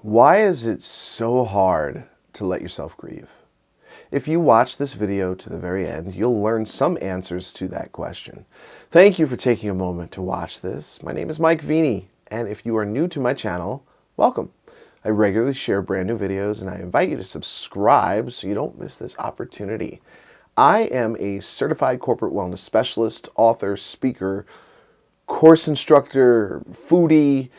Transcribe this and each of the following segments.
Why is it so hard to let yourself grieve? If you watch this video to the very end, you'll learn some answers to that question. Thank you for taking a moment to watch this. My name is Mike Veny, and if you are new to my channel, welcome. I regularly share brand new videos, and I invite you to subscribe so you don't miss this opportunity. I am a certified corporate wellness specialist, author, speaker, course instructor, foodie,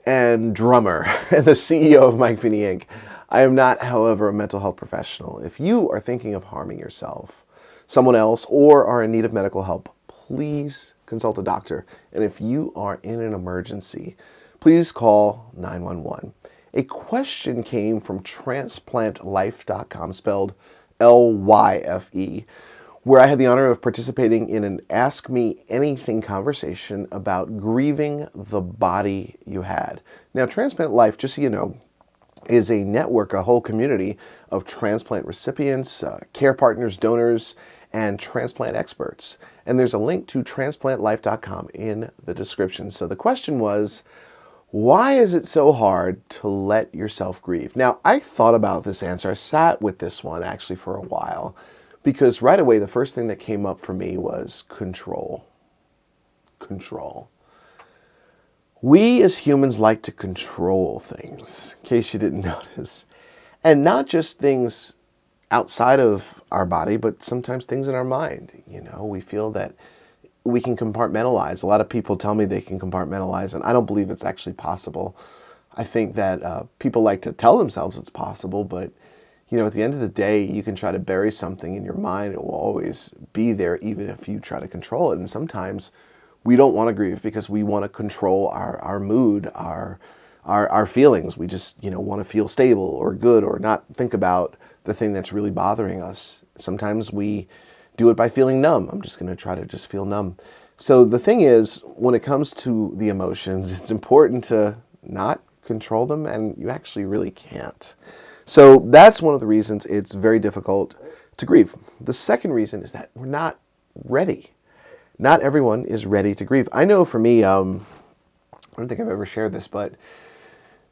and drummer, and the CEO of Mike Veny, Inc. I am not, however, a mental health professional. If you are thinking of harming yourself, someone else, or are in need of medical help, please consult a doctor. And if you are in an emergency, please call 911. A question came from transplantlife.com, spelled L-Y-F-E, where I had the honor of participating in an Ask Me Anything conversation about grieving the body you had. Now, Transplant Life, just so you know, is a network, a whole community of transplant recipients, care partners, donors, and transplant experts. And there's a link to transplantlife.com in the description. So the question was, why is it so hard to let yourself grieve? Now, I thought about this answer. I sat with this one actually for a while, because right away, the first thing that came up for me was control. Control. We as humans like to control things, in case you didn't notice. And not just things outside of our body, but sometimes things in our mind. You know, we feel that we can compartmentalize. A lot of people tell me they can compartmentalize, and I don't believe it's actually possible. I think that people like to tell themselves it's possible, but you know, at the end of the day, you can try to bury something in your mind. It will always be there, even if you try to control it. And sometimes we don't want to grieve because we want to control our mood, our feelings. We just, want to feel stable or good or not think about the thing that's really bothering us. Sometimes we do it by feeling numb. I'm just going to try to just feel numb. So the thing is, when it comes to the emotions, it's important to not control them, and you actually really can't. So that's one of the reasons it's very difficult to grieve. The second reason is that we're not ready. Not everyone is ready to grieve. I know for me, I don't think I've ever shared this, but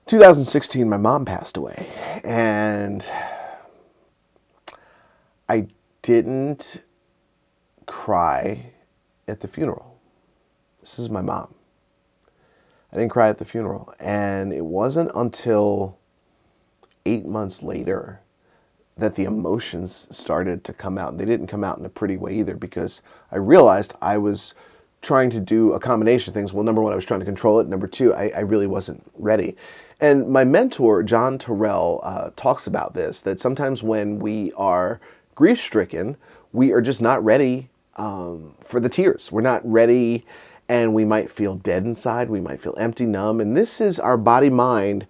2016, my mom passed away, and I didn't cry at the funeral. This is my mom. I didn't cry at the funeral, and it wasn't until 8 months later that the emotions started to come out. And they didn't come out in a pretty way either, because I realized I was trying to do a combination of things. Well, number one, I was trying to control it. Number two, I really wasn't ready. And my mentor, Jon Terrell, talks about this, that sometimes when we are grief-stricken, we are just not ready for the tears. We're not ready, and we might feel dead inside. We might feel empty, numb. And this is our body-mind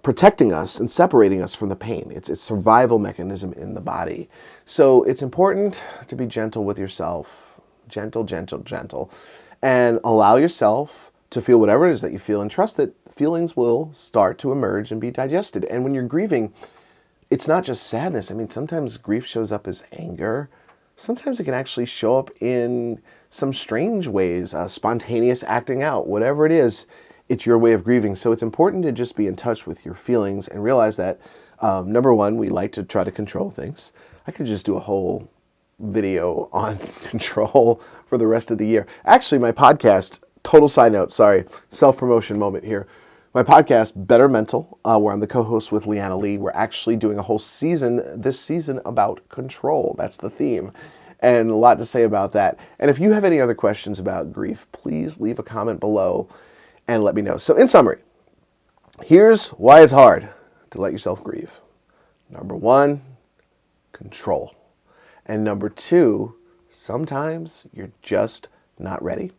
protecting us and separating us from the pain. It's a survival mechanism in the body. So it's important to be gentle with yourself. Gentle, gentle, gentle. And allow yourself to feel whatever it is that you feel, and trust that feelings will start to emerge and be digested. And when you're grieving, it's not just sadness. I mean, sometimes grief shows up as anger. Sometimes it can actually show up in some strange ways, spontaneous acting out, whatever it is. It's your way of grieving. So it's important to just be in touch with your feelings and realize that, number one, we like to try to control things. I could just do a whole video on control for the rest of the year. Actually, my podcast, total side note, sorry, self-promotion moment here. My podcast, Better Mental, where I'm the co-host with Leanna Lee, we're actually doing a whole season this season about control. That's the theme. And a lot to say about that. And if you have any other questions about grief, please leave a comment below and let me know. So in summary, here's why it's hard to let yourself grieve. Number one, control. And number two, sometimes you're just not ready.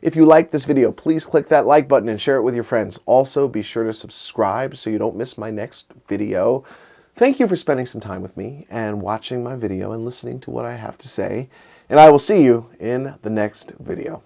If you like this video, please click that like button and share it with your friends. Also, be sure to subscribe so you don't miss my next video. Thank you for spending some time with me and watching my video and listening to what I have to say. And I will see you in the next video.